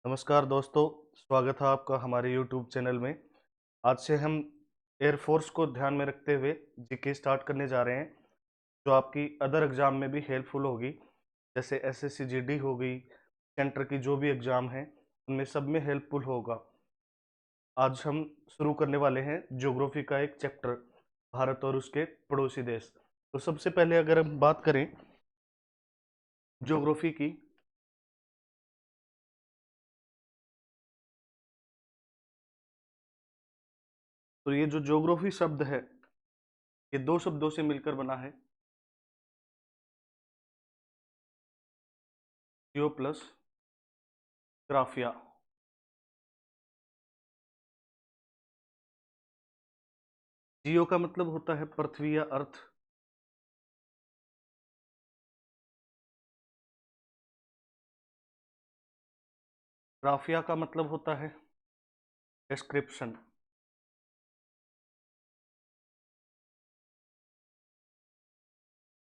नमस्कार दोस्तों, स्वागत है आपका हमारे YouTube चैनल में। आज से हम एयरफोर्स को ध्यान में रखते हुए जीके स्टार्ट करने जा रहे हैं, जो आपकी अदर एग्जाम में भी हेल्पफुल होगी। जैसे एसएससी जीडी हो गई, सेंटर की जो भी एग्जाम है, उनमें सब में हेल्पफुल होगा। आज हम शुरू करने वाले हैं ज्योग्राफी का एक चैप्टर, भारत और उसके पड़ोसी देश। तो सबसे पहले अगर हम बात करें ज्योग्राफी की, तो ये जो ज्योग्राफी शब्द है, ये दो शब्दों से मिलकर बना है, जियो प्लस ग्राफिया। जियो का मतलब होता है पृथ्वी या अर्थ। ग्राफिया का मतलब होता है डिस्क्रिप्शन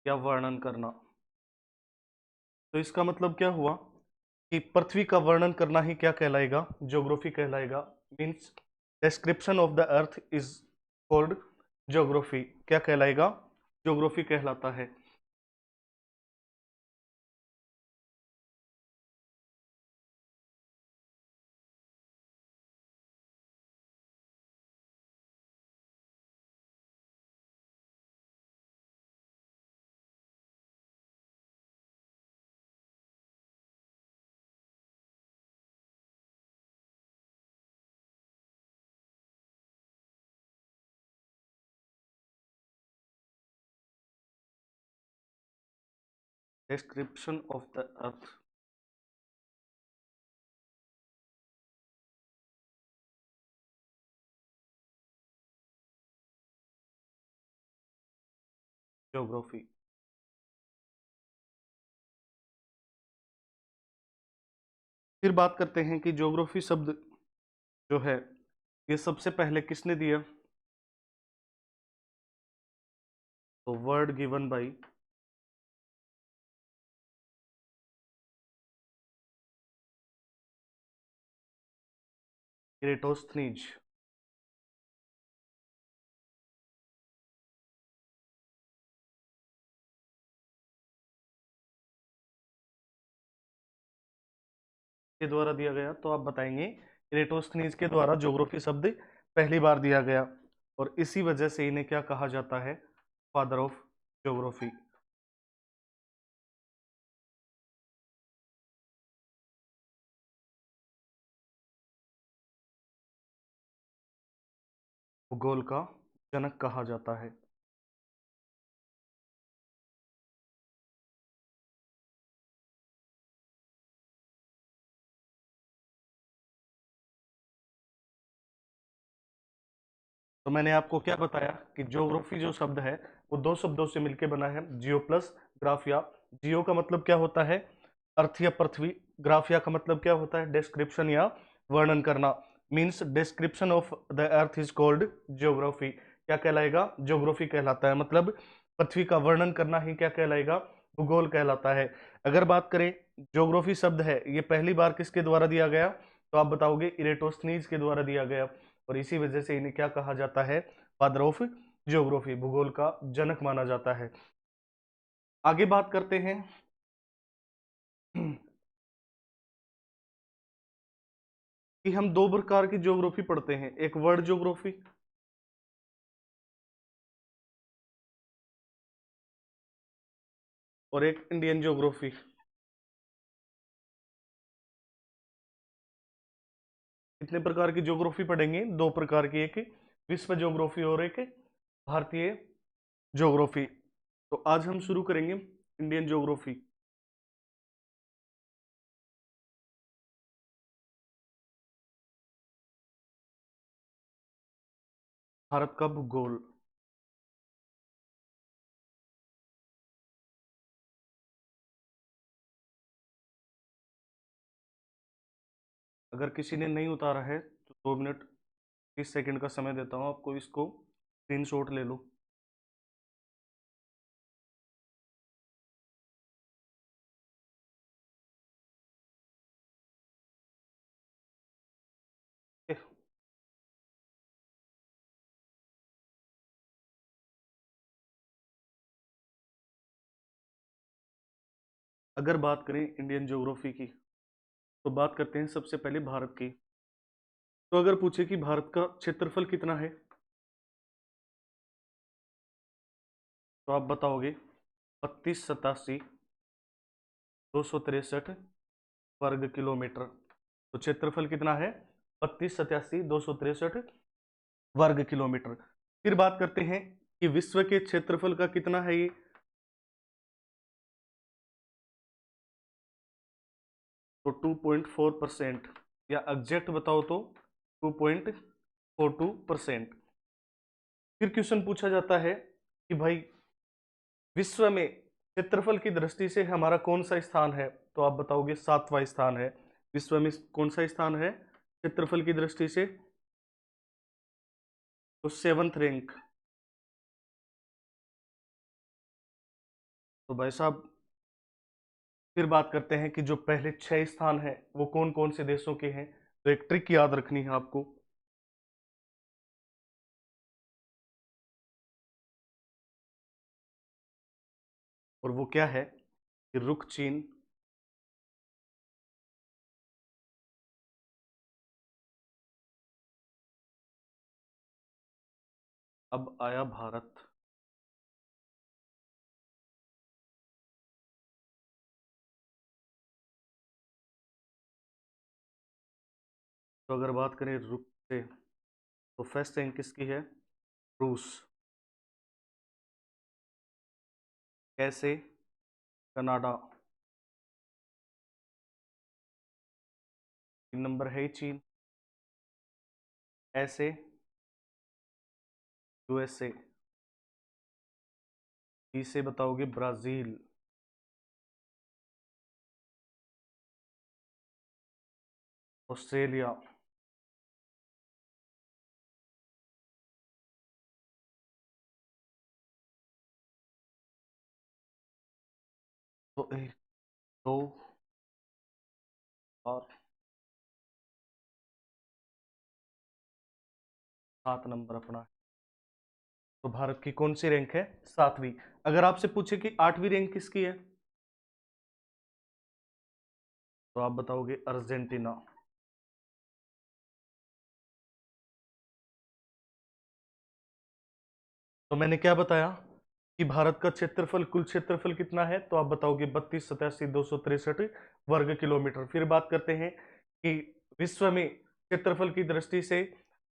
या वर्णन करना। तो इसका मतलब क्या हुआ कि पृथ्वी का वर्णन करना ही क्या कहलाएगा, ज्योग्राफी कहलाएगा। Means description of the earth is called geography. क्या कहलाएगा? ज्योग्राफी कहलाता है। Description of the earth. Geography. फिर बात करते हैं कि ज्योग्राफी शब्द जो है, ये सबसे पहले किसने दिया? तो वर्ड गिवन बाई इरेटोस्थनीज। के द्वारा दिया गया। तो आप बताएंगे इरेटोस्थनीज के द्वारा ज्योग्राफी शब्द पहली बार दिया गया, और इसी वजह से इन्हें क्या कहा जाता है? Father of geography. भूगोल का जनक कहा जाता है। तो मैंने आपको क्या बताया कि ज्योग्राफी जो शब्द है, वो दो शब्दों से मिलकर बना है, जियो प्लस ग्राफिया। जियो का मतलब क्या होता है? अर्थ या पृथ्वी। ग्राफिया का मतलब क्या होता है? डिस्क्रिप्शन या वर्णन करना। Means description of the earth is called geography. क्या कहलाएगा? ज्योग्राफी कहलाता है। मतलब पृथ्वी का वर्णन करना ही क्या कहलाएगा? भूगोल कहलाता है। अगर बात करें ज्योग्राफी शब्द है, ये पहली बार किसके द्वारा दिया गया? तो आप बताओगे इरेटोस्थनीज के द्वारा दिया गया, और इसी वजह से इन्हें क्या कहा जाता है? फादर ऑफ ज्योग्राफी, भूगोल का जनक माना जाता है। आगे बात करते हैं कि हम दो प्रकार की ज्योग्राफी पढ़ते हैं, एक वर्ल्ड ज्योग्राफी और एक इंडियन ज्योग्राफी। कितने प्रकार की ज्योग्राफी पढ़ेंगे? दो प्रकार की, एक विश्व ज्योग्राफी और एक भारतीय ज्योग्राफी। तो आज हम शुरू करेंगे इंडियन ज्योग्राफी। भारत का भूगोल। अगर किसी ने नहीं उतारा है तो 2 मिनट 30 सेकंड का समय देता हूं आपको, इसको स्क्रीनशॉट ले लो। अगर बात करें इंडियन ज्योग्राफी की, तो बात करते हैं सबसे पहले भारत की। तो अगर पूछे कि भारत का क्षेत्रफल कितना है, तो आप बताओगे 3287 वर्ग किलोमीटर। तो क्षेत्रफल कितना है? 3287 वर्ग किलोमीटर। फिर बात करते हैं कि विश्व के क्षेत्रफल का कितना है ये, तो 2.4%, या एग्जैक्ट बताओ तो 2.42%। फिर क्वेश्चन पूछा जाता है कि भाई विश्व में क्षेत्रफल की दृष्टि से हमारा कौन सा स्थान है, तो आप बताओगे 7वां स्थान है। विश्व में कौन सा स्थान है क्षेत्रफल की दृष्टि से? तो 7th रैंक। तो भाई साहब फिर बात करते हैं कि जो पहले 6 स्थान हैं वो कौन कौन से देशों के हैं। तो एक ट्रिक याद रखनी है आपको, और वो क्या है कि रुक चीन, अब आया भारत। तो अगर बात करें रुक से, तो फर्स्ट रैंक किसकी है? रूस। कैसे? कनाडा। 3 नंबर है चीन। ऐसे यूएसए। इसे बताओगे ब्राजील। ऑस्ट्रेलिया। तो 1 2 और 7 नंबर अपना है। तो भारत की कौन सी रैंक है? 7वीं। अगर आपसे पूछे कि 8वीं रैंक किसकी है, तो आप बताओगे अर्जेंटीना। तो मैंने क्या बताया कि भारत का क्षेत्रफल, कुल क्षेत्रफल कितना है, तो आप बताओगे 3287 वर्ग किलोमीटर। फिर बात करते हैं कि विश्व में क्षेत्रफल की दृष्टि से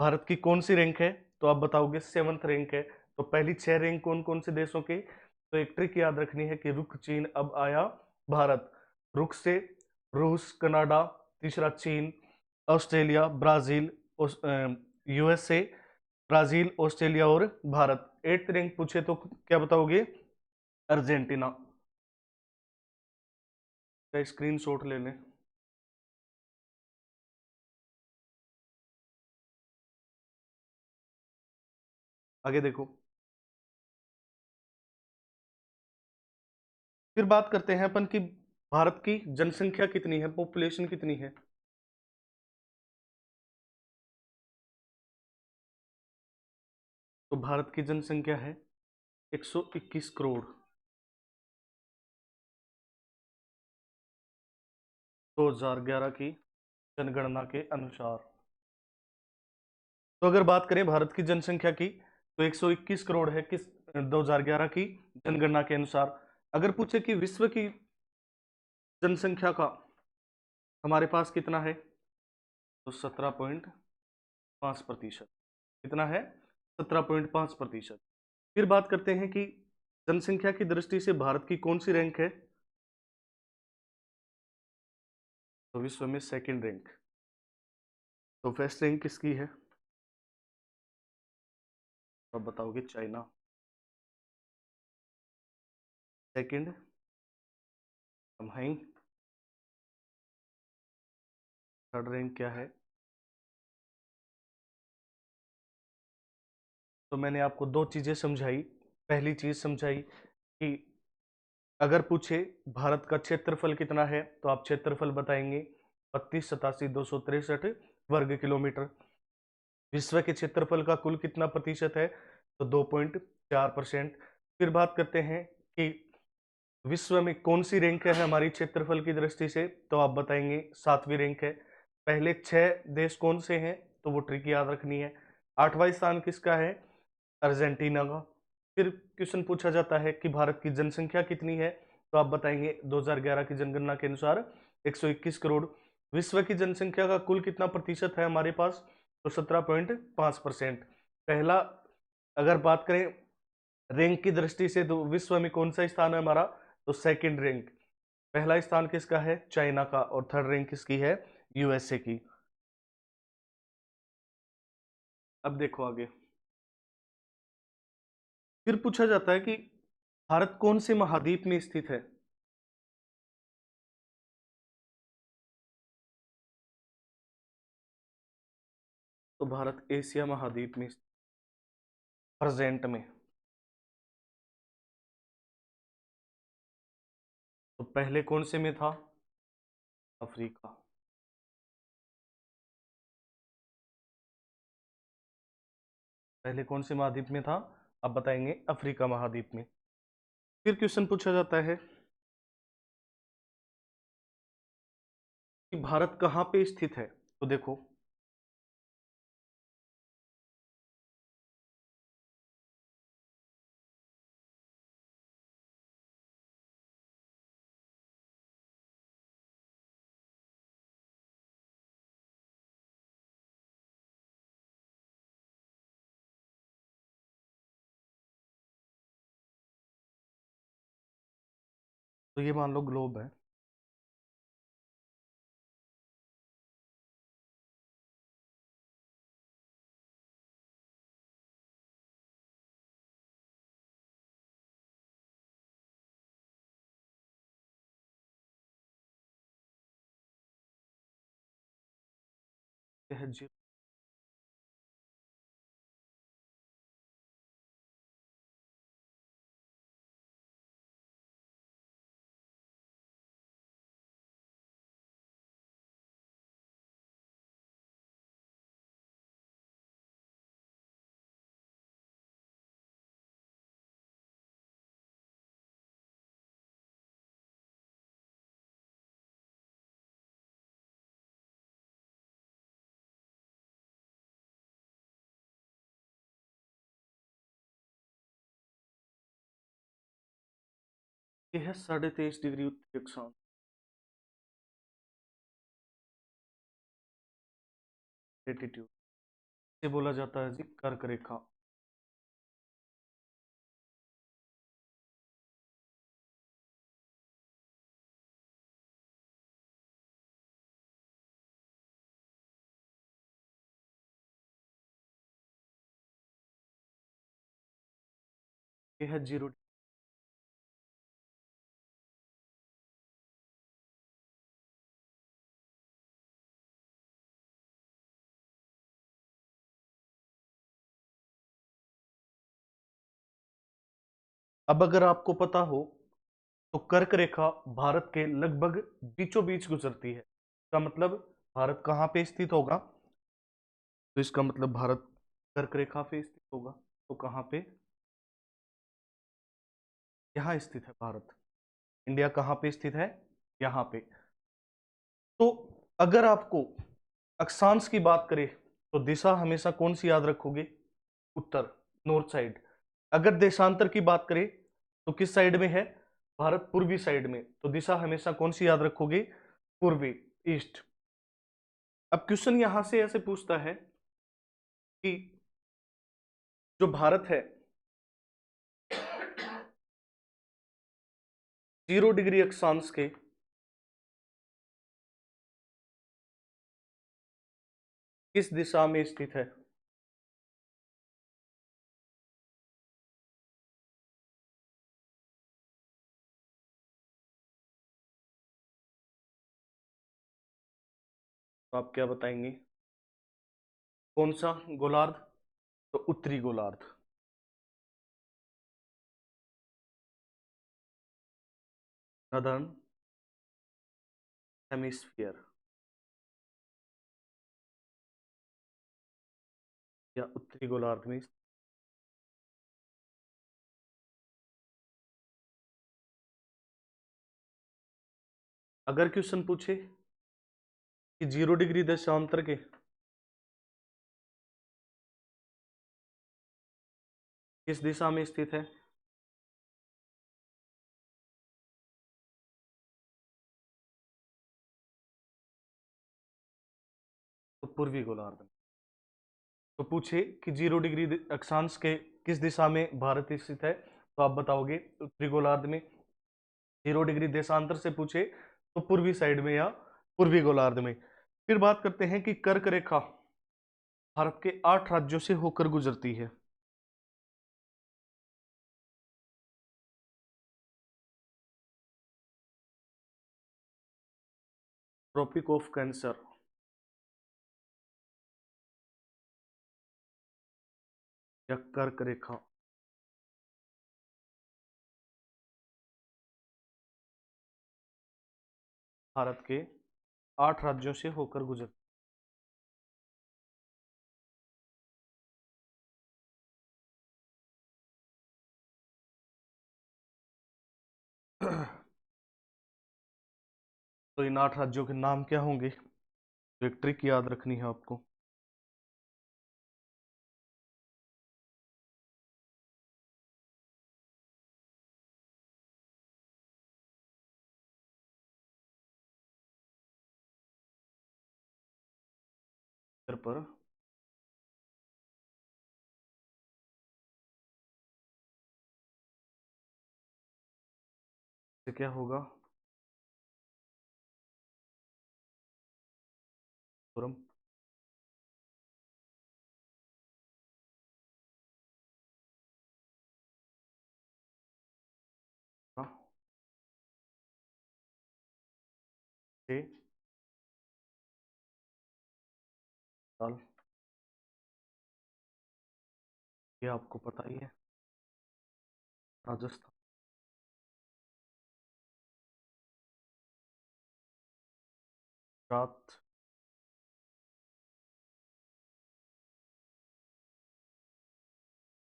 भारत की कौन सी रैंक है, तो आप बताओगे 7th रैंक है। तो पहली 6 रैंक कौन कौन से देशों के? तो एक ट्रिक याद रखनी है कि रुक चीन, अब आया भारत। रुक से रूस, कनाडा, तीसरा चीन, Australia, Brazil, USA, Brazil, Australia और भारत। 8th रैंक पूछे तो क्या बताओगे? अर्जेंटीना। का स्क्रीनशॉट ले लें। आगे देखो। फिर बात करते हैं अपन की भारत की जनसंख्या कितनी है, पॉपुलेशन कितनी है। तो भारत की जनसंख्या है 121 करोड़, 2011 की जनगणना के अनुसार। तो अगर बात करें भारत की जनसंख्या की, तो 121 करोड़ है किस 2011 की जनगणना के अनुसार। अगर पूछे कि विश्व की जनसंख्या का हमारे पास कितना है, तो 17.5%। कितना है? 17.5%। फिर बात करते हैं कि जनसंख्या की दृष्टि से भारत की कौन सी रैंक है, तो विश्व में 2nd रैंक। तो फर्स्ट रैंक किसकी है, तो आप बताओगे चाइना। 2nd हम हैं। 3rd रैंक क्या है? तो मैंने आपको 2 चीजें समझाई। पहली चीज समझाई कि अगर पूछे भारत का क्षेत्रफल कितना है, तो आप क्षेत्रफल बताएंगे 3287 वर्ग किलोमीटर। विश्व के क्षेत्रफल का कुल कितना प्रतिशत है, तो 2.4%। फिर बात करते हैं कि विश्व में कौन सी रैंक है हमारी क्षेत्रफल की दृष्टि से, तो आप बताएंगे 7वीं रैंक है। पहले 6 देश कौन से हैं, तो वो ट्रिक याद रखनी है। 8वां स्थान किसका है, अर्जेंटीना का। फिर क्वेश्चन पूछा जाता है कि भारत की जनसंख्या कितनी है, तो आप बताएंगे 2011 की जनगणना के अनुसार 121 करोड़। विश्व की जनसंख्या का कुल कितना प्रतिशत है हमारे पास, तो 17.5%। पहला, अगर बात करें रैंक की दृष्टि से, तो विश्व में कौन सा स्थान है हमारा, तो सेकंड रैंक। पहला स्थान किसका है, चाइना का, और थर्ड रैंक किसकी है, यूएसए की। अब देखो आगे, फिर पूछा जाता है कि भारत कौन से महाद्वीप में स्थित है, तो भारत एशिया महाद्वीप में प्रेजेंट में। तो पहले कौन से में था, अफ्रीका। पहले कौन से महाद्वीप में था, आप बताएंगे अफ्रीका महाद्वीप में। फिर क्वेश्चन पूछा जाता है कि भारत कहाँ पे स्थित है, तो देखो तो ये मान लो ग्लोब है। ये है जी, ये है 23.5 डिग्री उत्तरी अक्षांश। लेटीट्यूड से बोला जाता है जी कर्क रेखा। ये है 0। अब अगर आपको पता हो, तो कर्क रेखा भारत के लगभग बीचों बीच गुजरती है। इसका मतलब भारत कहाँ पे स्थित होगा, तो इसका मतलब भारत कर्क रेखा पे स्थित होगा। तो कहाँ पे, यहाँ स्थित है भारत। इंडिया कहाँ पे स्थित है, यहाँ पे। तो अगर आपको अक्षांश की बात करें, तो दिशा हमेशा कौन सी याद रखोगे, उत्तर, नॉर्थ साइड। अगर देशांतर की बात करें, तो किस साइड में है, भारत पूर्वी साइड में, तो दिशा हमेशा कौन सी याद रखोगे, पूर्वी, ईस्ट। अब क्वेश्चन यहां से ऐसे पूछता है कि जो भारत है 0 डिग्री अक्षांश के किस दिशा में स्थित है, तो आप क्या बताएंगे, कौन सा गोलार्ध, तो उत्तरी गोलार्ध, नदर्न हेमिस्फीयर, या उत्तरी गोलार्ध में। अगर क्वेश्चन पूछे कि 0 डिग्री देशांतर के किस दिशा में स्थित है, तो पूर्वी गोलार्ध में। तो पूछे कि 0 डिग्री अक्षांश के किस दिशा में भारत स्थित है, तो आप बताओगे उत्तरी गोलार्ध में। 0 डिग्री देशांतर से पूछे तो पूर्वी साइड में या पूर्वी गोलार्ध में। फिर बात करते हैं कि कर्क रेखा भारत के 8 राज्यों से होकर गुजरती है। ट्रॉपिक ऑफ कैंसर या कर्क रेखा भारत के 8 राज्यों से होकर गुजरती है। तो इन 8 राज्यों के नाम क्या होंगे, तो एक ट्रिक याद रखनी है आपको। इधर पर से क्या होगा, तुरम से साल, ये आपको पता ही है। राजस्थान, गुजरात,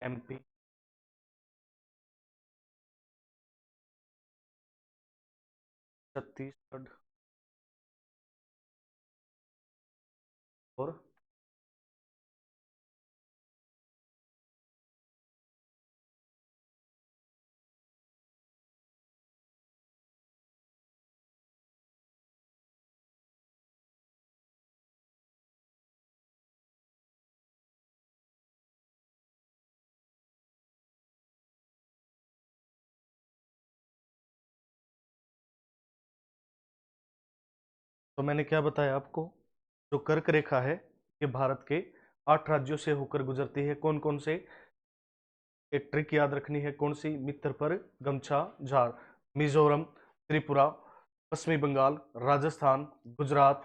एमपी, छत्तीसगढ़ और तो मैंने क्या बताया आपको, जो कर्क रेखा है ये भारत के 8 राज्यों से होकर गुजरती है। कौन कौन से, एक ट्रिक याद रखनी है, कौन सी, मित्र पर गमछा झाड़, मिजोरम, त्रिपुरा, पश्चिमी बंगाल, राजस्थान, गुजरात,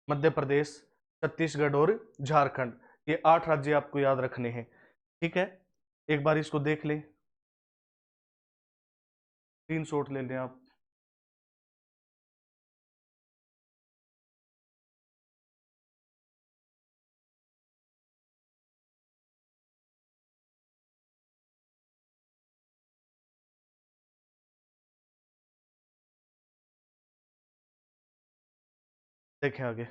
मध्य प्रदेश, छत्तीसगढ़ और झारखंड। ये 8 राज्य आपको याद रखने हैं। ठीक है, एक बार इसको देख लें, स्क्रीनशॉट ले लें आप। देखें आगे।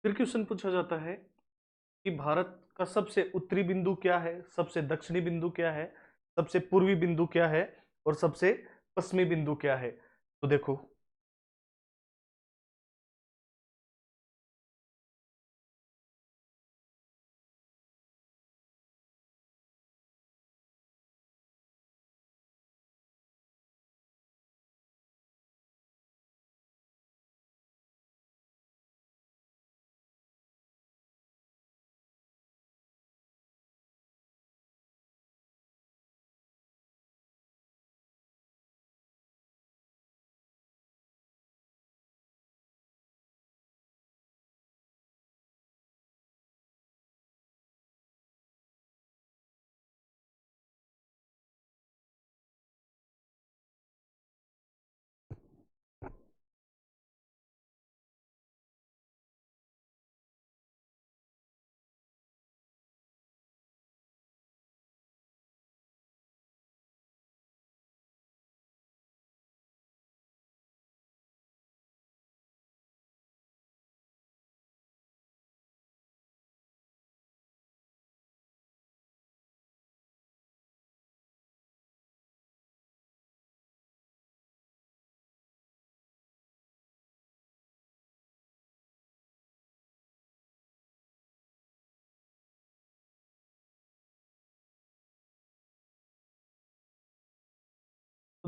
फिर क्वेश्चन पूछा जाता है कि भारत का सबसे उत्तरी बिंदु क्या है, सबसे दक्षिणी बिंदु क्या है, सबसे पूर्वी बिंदु क्या है और सबसे पश्चिमी बिंदु क्या है। तो देखो,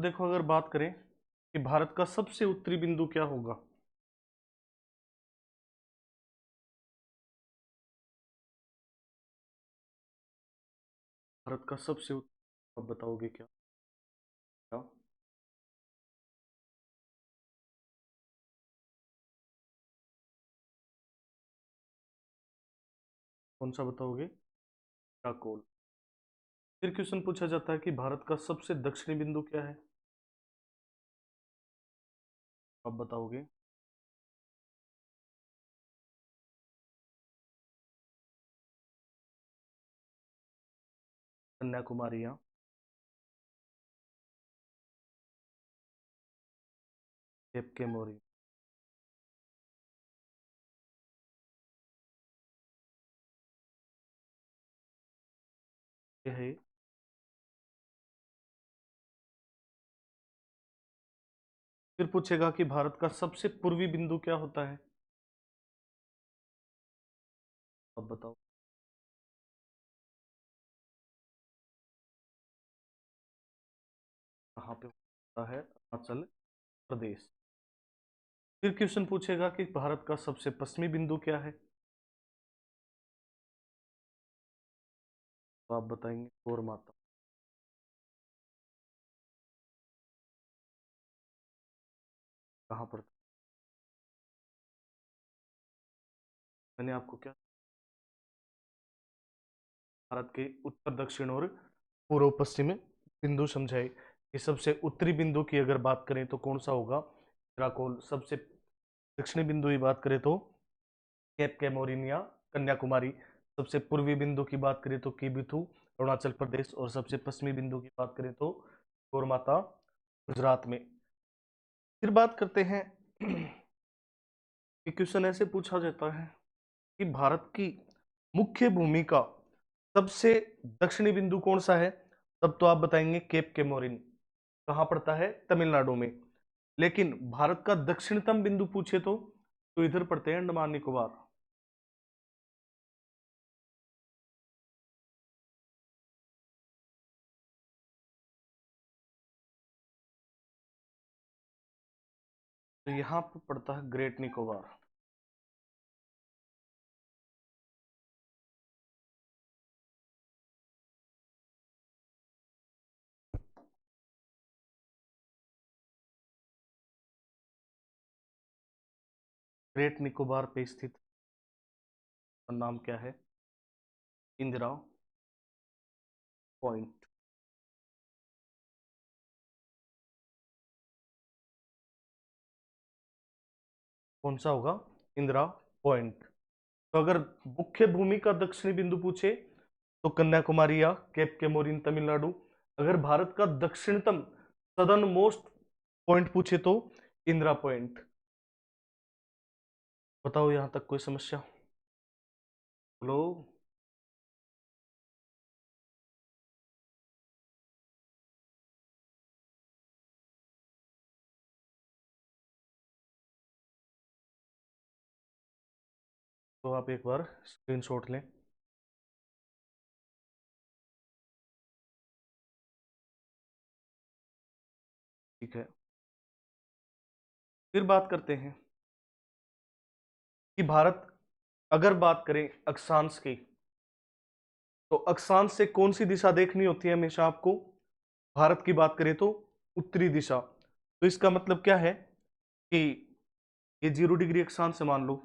तो देखो, अगर बात करें कि भारत का सबसे उत्तरी बिंदु क्या होगा, भारत का सबसे उत्तरी, आप बताओगे क्या क्या? कौन सा बताओगे? कराकोल। फिर क्वेश्चन पूछा जाता है कि भारत का सबसे दक्षिणी बिंदु क्या है, आप बताओगे? कन्याकुमारी, या केप के मोरी। ये है। फिर पूछेगा कि भारत का सबसे पूर्वी बिंदु क्या होता है, आप बताओ? कहाँ पे होता है? अरुणाचल प्रदेश। फिर क्वेश्चन पूछेगा कि भारत का सबसे पश्चिमी बिंदु क्या है, तो आप बताएंगे गौर माता। कहाँ पर? मैंने आपको क्या, भारत के उत्तर दक्षिण और पूर्व पश्चिम बिंदु समझाए कि सबसे उत्तरी बिंदु की अगर बात करें तो कौन सा होगा, कराकोल। सबसे दक्षिणी बिंदु की बात करें तो केप कैमोरिन या कन्याकुमारी। सबसे पूर्वी बिंदु की बात करें तो किबिथु अरुणाचल प्रदेश, और सबसे पश्चिमी बिंदु की बात करें तो गौरमाता गुजरात में। फिर बात करते हैं कि क्वेश्चन ऐसे पूछा जाता है कि भारत की मुख्य भूमि का सबसे दक्षिणी बिंदु कौन सा है, तब तो आप बताएंगे केप केमोरिन। कहाँ पड़ता है? तमिलनाडु में। लेकिन भारत का दक्षिणतम बिंदु पूछे तो इधर पड़ते हैं अंडमान निकोबार। तो यहाँ पर पड़ता है ग्रेट निकोबार। ग्रेट निकोबार पे स्थित का नाम क्या है? इंदिरा पॉइंट। कौन सा होगा? इंदिरा पॉइंट। तो अगर मुख्य भूमि का दक्षिणी बिंदु पूछे तो कन्याकुमारी या केप केमोरिन तमिलनाडु। अगर भारत का दक्षिणतम सदर्न मोस्ट पॉइंट पूछे तो इंदिरा पॉइंट। बताओ, यहां तक कोई समस्या? बोलो। तो आप एक बार स्क्रीनशॉट लें। ठीक है। फिर बात करते हैं कि भारत, अगर बात करें अक्षांश की, तो अक्षांश से कौन सी दिशा देखनी होती है हमेशा आपको? भारत की बात करें तो उत्तरी दिशा। तो इसका मतलब क्या है कि ये 0 डिग्री अक्षांश से मान लो,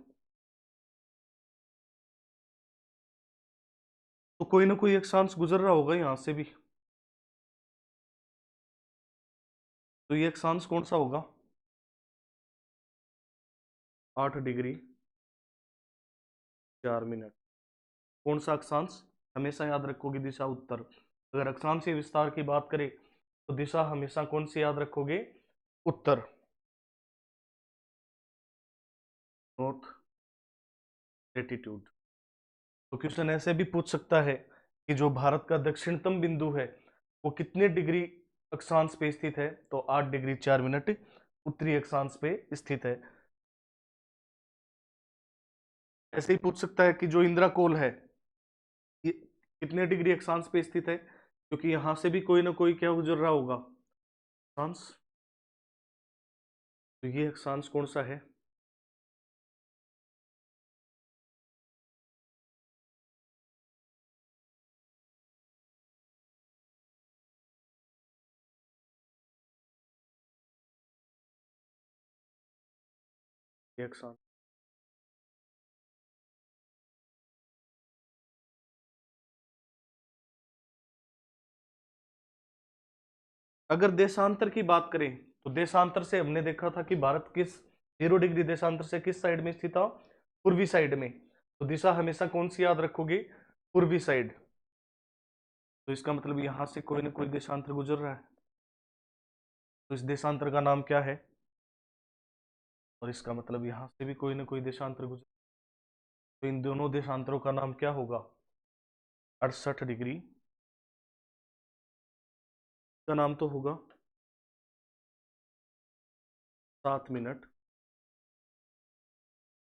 तो कोई ना कोई अक्षांश गुजर रहा होगा यहां से भी। तो ये अक्षांश कौन सा होगा? 8 डिग्री 4 मिनट। कौन सा अक्षांश? हमेशा याद रखोगे दिशा उत्तर। अगर अक्षांशीय विस्तार की बात करें तो दिशा हमेशा कौन सी याद रखोगे? उत्तर। North latitude. तो क्वेश्चन ऐसे भी पूछ सकता है कि जो भारत का दक्षिणतम बिंदु है वो कितने डिग्री अक्षांश पे स्थित है, तो 8 डिग्री 4 मिनट उत्तरी अक्षांश पे स्थित है। ऐसे ही पूछ सकता है कि जो इंदिरा कोल है ये कितने डिग्री अक्षांश पे स्थित है, क्योंकि यहां से भी कोई ना कोई क्या गुजर रहा होगा, अक्षांश, तो ये अक्षांश कौन सा है? ये अक्षांश अगर देशांतर की बात करें तो देशांतर से हमने देखा था कि भारत किस 0 डिग्री देशांतर से किस साइड में स्थित था? पूर्वी साइड में। तो दिशा हमेशा कौन सी याद रखोगे? पूर्वी साइड। तो इसका मतलब यहां से कोई ना कोई देशांतर गुजर रहा है, तो इस देशांतर का नाम क्या है? और इसका मतलब यहां से भी कोई ना कोई देशांतर गुजर, तो इन दोनों देशांतरों का नाम क्या होगा? 68 डिग्री का नाम तो होगा 7 मिनट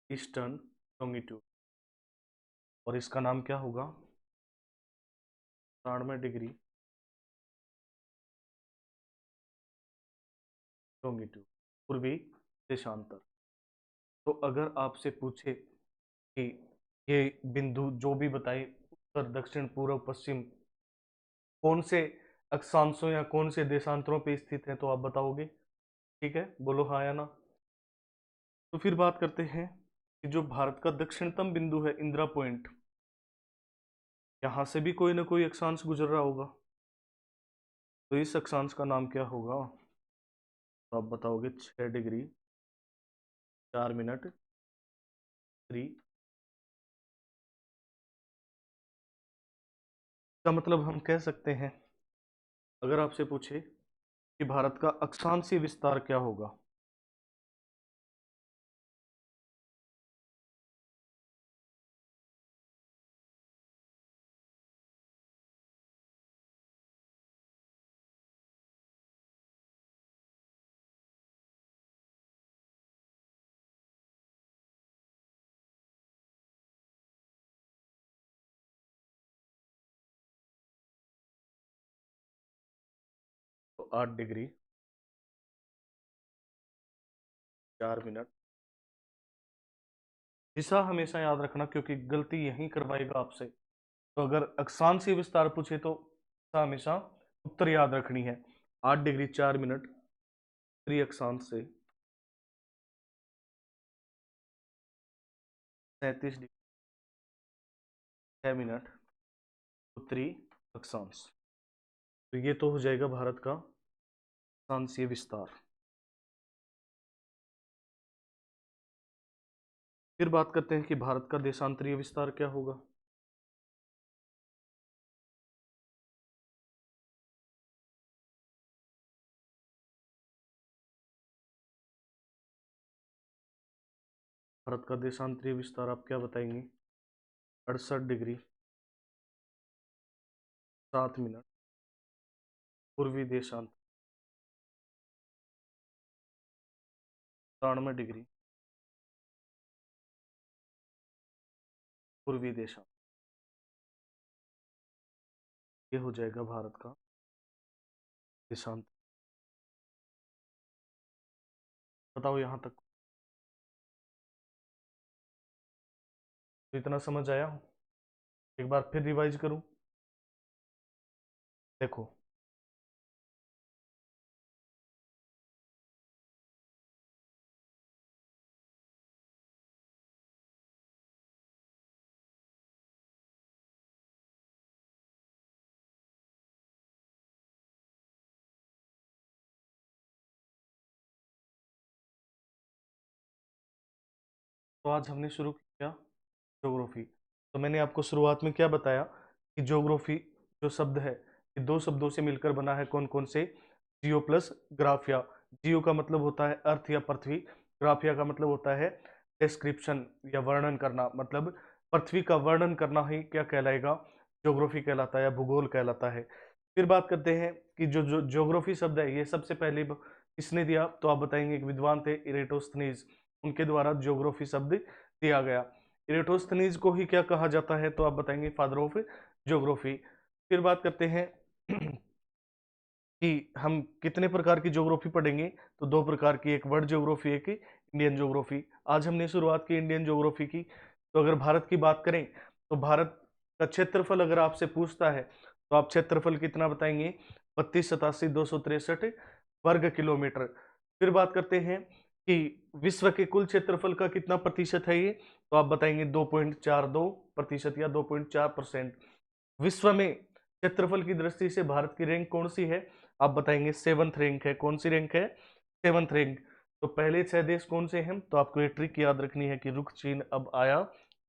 ईस्टर्न लॉन्गिट्यूड, और इसका नाम क्या होगा? 93 डिग्री लॉन्गिट्यूड, पूर्वी देशांतर। तो अगर आपसे पूछे कि ये बिंदु जो भी बताए उत्तर दक्षिण पूर्व पश्चिम कौन से अक्षांशों या कौन से देशांतरों पे स्थित है, तो आप बताओगे? ठीक है, बोलो हाँ या ना। तो फिर बात करते हैं कि जो भारत का दक्षिणतम बिंदु है इंदिरा पॉइंट, यहां से भी कोई ना कोई अक्षांश गुजर रहा होगा, तो इस अक्षांश का नाम क्या होगा? तो आप बताओगे 6 डिग्री 4 मिनट 3। का मतलब हम कह सकते हैं, अगर आपसे पूछे कि भारत का अक्षांशीय विस्तार क्या होगा, तो 8 डिग्री 4 मिनट। दिशा हमेशा याद रखना, क्योंकि गलती यही करवाएगा आपसे। तो अगर अक्षांशीय विस्तार पूछे तो दिशा हमेशा उत्तर याद रखनी है। 8 डिग्री 4 मिनट उत्तरी अक्षांश से 37 डिग्री 6 मिनट उत्तरी अक्षांश। तो ये तो हो जाएगा भारत का अक्षांशीय विस्तार। फिर बात करते हैं कि भारत का देशांतरीय विस्तार क्या होगा। भारत का देशांतरीय विस्तार आप क्या बताएंगे? 68 डिग्री 7 मिनट पूर्वी देशांत 93 डिग्री पूर्वी देशांत। ये हो जाएगा भारत का देशांत। बताओ यहां तक तो इतना समझ आया? एक बार फिर रिवाइज करूं। देखो, तो आज हमने शुरू किया ज्योग्राफी। तो मैंने आपको शुरुआत में क्या बताया कि ज्योग्राफी जो शब्द है ये दो शब्दों से मिलकर बना है। कौन कौन से? जियो प्लस ग्राफिया। जियो का मतलब होता है अर्थ या पृथ्वी, ग्राफिया का मतलब होता है डिस्क्रिप्शन या वर्णन करना, मतलब पृथ्वी का वर्णन करना ही क्या कहलाएगा? ज्योग्राफी कहलाता है या भूगोल कहलाता है। फिर बात करते हैं कि जो जो ज्योग्राफी शब्द है ये सबसे पहले किसने दिया, तो आप बताएंगे एक विद्वान थे इरेटोस्थनीज, उनके द्वारा ज्योग्राफी शब्द दिया गया। इरेटोस्थनीज को ही क्या कहा जाता है, तो आप बताएंगे फादर ऑफ ज्योग्राफी। फिर बात करते हैं कि हम कितने प्रकार की ज्योग्राफी पढ़ेंगे, तो दो प्रकार की, एक वर्ल्ड ज्योग्राफी, एक इंडियन ज्योग्राफी। आज हमने शुरुआत की इंडियन ज्योग्राफी की। तो अगर भारत की बात करें, तो भारत का क्षेत्रफल अगर आपसे पूछता है तो आप क्षेत्रफल कितना बताएंगे? 3287,263 वर्ग किलोमीटर। फिर बात करते हैं कि विश्व के कुल क्षेत्रफल का कितना प्रतिशत है ये, तो आप बताएंगे 2.42% या 2.4%। विश्व में क्षेत्रफल की दृष्टि से भारत की रैंक कौन सी है? आप बताएंगे सेवंथ रैंक है। कौन सी रैंक है? Seventh rank. तो पहले 6 देश कौन से हैं? तो आपको ये ट्रिक याद रखनी है कि रुक चीन अब आया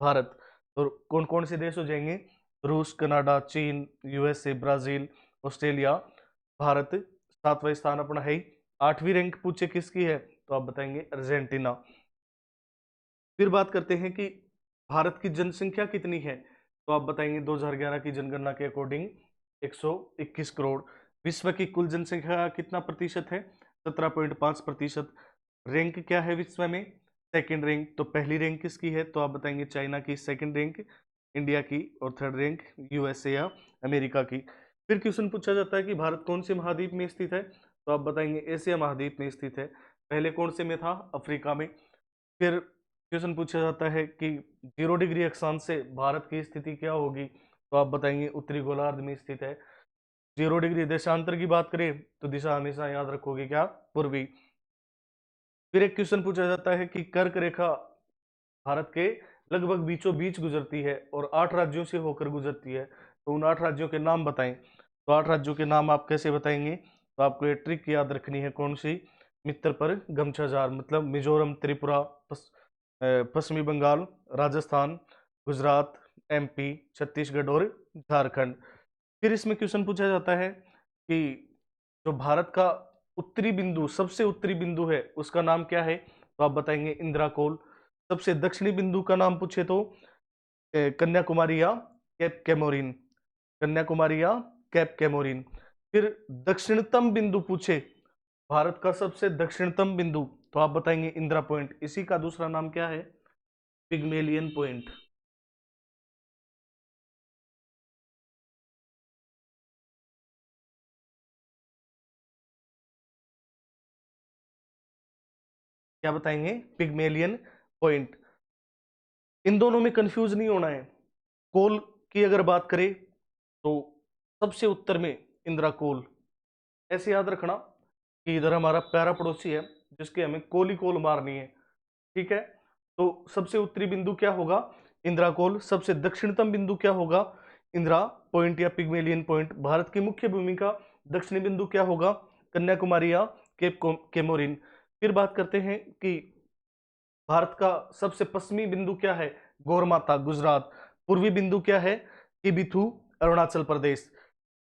भारत। तो कौन कौन से देश हो जाएंगे? रूस, कनाडा, चीन, यूएसए, ब्राजील, ऑस्ट्रेलिया, भारत। 7वां स्थान अपना है ही। 8वीं रैंक पूछे किसकी है, तो आप बताएंगे अर्जेंटीना। फिर बात करते हैं कि भारत की जनसंख्या कितनी है, तो आप बताएंगे 2011 की जनगणना के अकॉर्डिंग 121 करोड़। विश्व की कुल जनसंख्या का कितना प्रतिशत है? 17.5%। रैंक क्या है विश्व में? Second rank. तो पहली रैंक किसकी है, तो आप बताएंगे चाइना की। सेकंड रैंक इंडिया की। और थर्ड रैंक यूएसए या अमेरिका की। फिर क्वेश्चन पूछा जाता है कि भारत कौन से महाद्वीप में स्थित है, तो आप बताएंगे एशिया महाद्वीप में स्थित है। पहले कौन से में था? अफ्रीका में। फिर क्वेश्चन पूछा जाता है कि 0 डिग्री अक्षांश से भारत की स्थिति क्या होगी, तो आप बताएंगे उत्तरी गोलार्ध में स्थित है। 0 डिग्री देशांतर की बात करें तो दिशा हमेशा याद रखोगे क्या? पूर्वी। फिर एक क्वेश्चन पूछा जाता है कि कर्क रेखा भारत के लगभग बीचों बीच गुजरती है और 8 राज्यों से होकर गुजरती है, तो उन 8 राज्यों के नाम बताएं। तो 8 राज्यों के नाम आप कैसे बताएंगे, तो आपको ये ट्रिक याद रखनी है। कौन सी? मित्र पर गमछाजार, मतलब मिजोरम, त्रिपुरा, पश्चिमी बंगाल, राजस्थान, गुजरात, एमपी, छत्तीसगढ़ और झारखंड। फिर इसमें क्वेश्चन पूछा जाता है कि जो भारत का उत्तरी बिंदु, सबसे उत्तरी बिंदु है, उसका नाम क्या है, तो आप बताएंगे इंदिरा कोल। सबसे दक्षिणी बिंदु का नाम पूछे तो कन्याकुमारी या कैप कैमोरिन। कन्याकुमारी या कैप कैमोरिन। फिर दक्षिणतम बिंदु पूछे, भारत का सबसे दक्षिणतम बिंदु, तो आप बताएंगे इंदिरा पॉइंट। इसी का दूसरा नाम क्या है? Pygmalion point. क्या बताएंगे? Pygmalion point. इन दोनों में कंफ्यूज नहीं होना है। कोल की अगर बात करें तो सबसे उत्तर में इंदिरा कोल। ऐसे याद रखना कि इधर हमारा प्यारा पड़ोसी है जिसके हमें कोल ही कोल मारनी है। ठीक है। तो सबसे उत्तरी बिंदु क्या होगा? इंदिरा कोल। सबसे दक्षिणतम बिंदु क्या होगा? इंदिरा पॉइंट या पिग्मेलियन पॉइंट। भारत की मुख्य भूमि का दक्षिणी बिंदु क्या होगा? कन्याकुमारी या केमोरिन। फिर बात करते हैं कि भारत का सबसे पश्चिमी बिंदु क्या है? गौरमाता, गुजरात। पूर्वी बिंदु क्या है? किबिथु, अरुणाचल प्रदेश।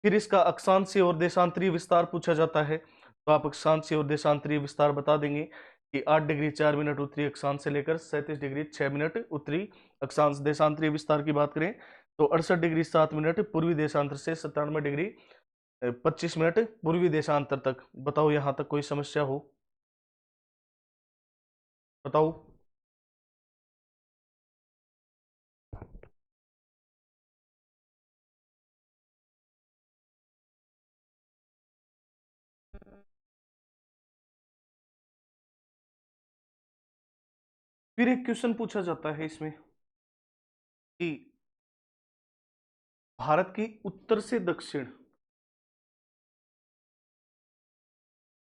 फिर इसका अक्षांशीय और देशांतरीय विस्तार पूछा जाता है, तो आप अक्षांशीय और देशांतरीय विस्तार बता देंगे कि 8 डिग्री 4 मिनट उत्तरी अक्षांश से लेकर 37 डिग्री 6 मिनट उत्तरी अक्षांश। देशांतरीय विस्तार की बात करें तो 68 डिग्री 7 मिनट पूर्वी देशांतर से 97 डिग्री 25 मिनट पूर्वी देशांतर तक। बताओ यहां तक कोई समस्या हो? बताओ। फिर एक क्वेश्चन पूछा जाता है इसमें कि भारत की उत्तर से दक्षिण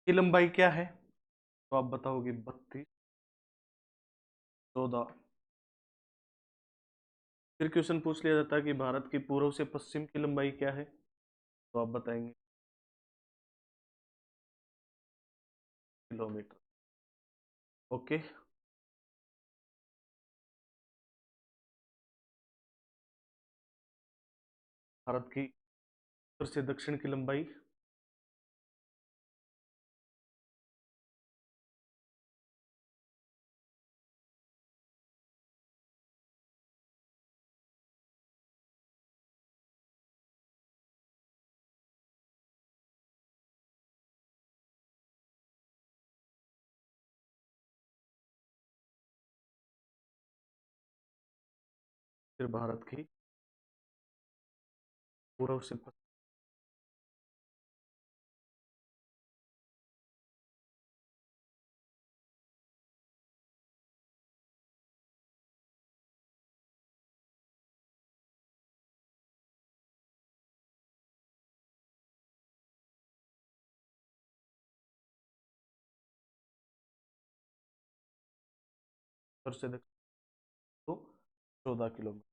की लंबाई क्या है, तो आप बताओगे 32, 14। फिर क्वेश्चन पूछ लिया जाता है कि भारत की पूर्व से पश्चिम की लंबाई क्या है, तो आप बताएंगे किलोमीटर। ओके। भारत की उत्तर से दक्षिण की लंबाई। फिर भारत की पूर्व से उत्तर से दक्षिण तो 14 किलोमीटर।